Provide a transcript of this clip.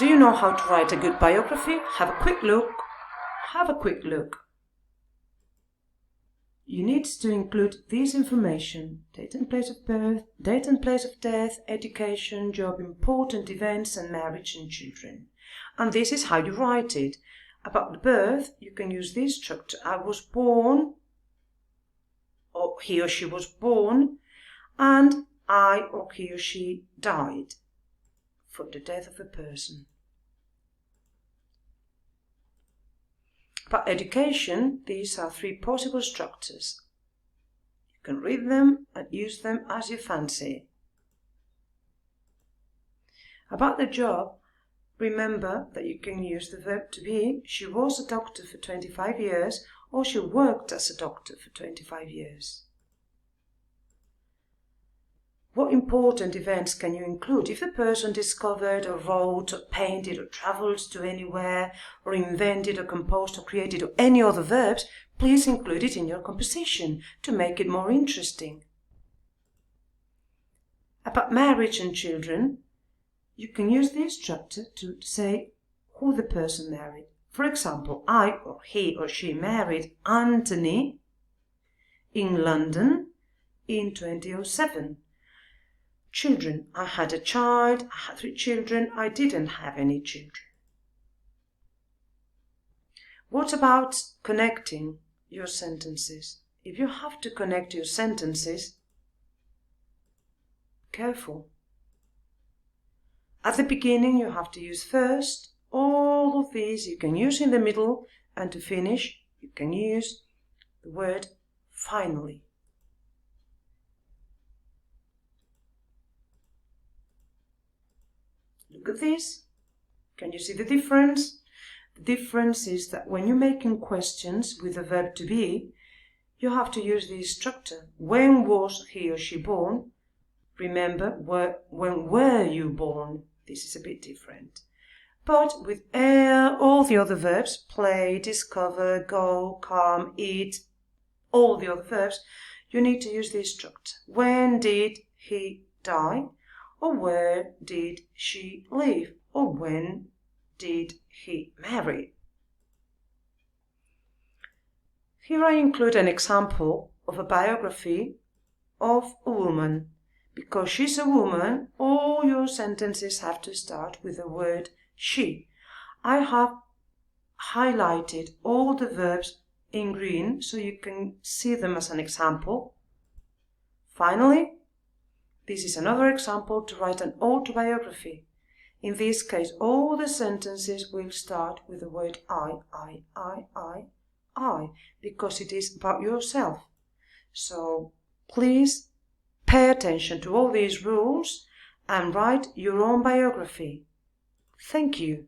Do you know how to write a good biography? Have a quick look. You need to include this information: date and place of birth, date and place of death, education, job, important events, and marriage and children. And this is how you write it. About the birth, you can use this structure: I was born, or he or she was born, and I or he or she died, for the death of a person. About education, these are three possible structures. You can read them and use them as you fancy. About the job, remember that you can use the verb to be: she was a doctor for 25 years, or she worked as a doctor for 25 years. What important events can you include? If the person discovered or wrote or painted or travelled to anywhere or invented or composed or created or any other verbs, please include it in your composition to make it more interesting. About marriage and children, you can use this structure to say who the person married. For example, I or he or she married Anthony in London in 2007. Children, I had a child, I had 3 children, I didn't have any children. What about connecting your sentences? If you have to connect your sentences, careful. At the beginning you have to use first. All of these you can use in the middle, and to finish you can use the word finally. Look at this. Can you see the difference? The difference is that when you're making questions with the verb to be, you have to use this structure. When was he or she born? Remember, when were you born? This is a bit different. But with all the other verbs, play, discover, go, come, eat, all the other verbs, you need to use this structure. When did he die? Or where did she live? Or when did he marry? Here I include an example of a biography of a woman. Because she's a woman, all your sentences have to start with the word she. I have highlighted all the verbs in green so you can see them as an example. Finally, this is another example to write an autobiography. In this case, all the sentences will start with the word I, because it is about yourself. So please pay attention to all these rules and write your own biography. Thank you.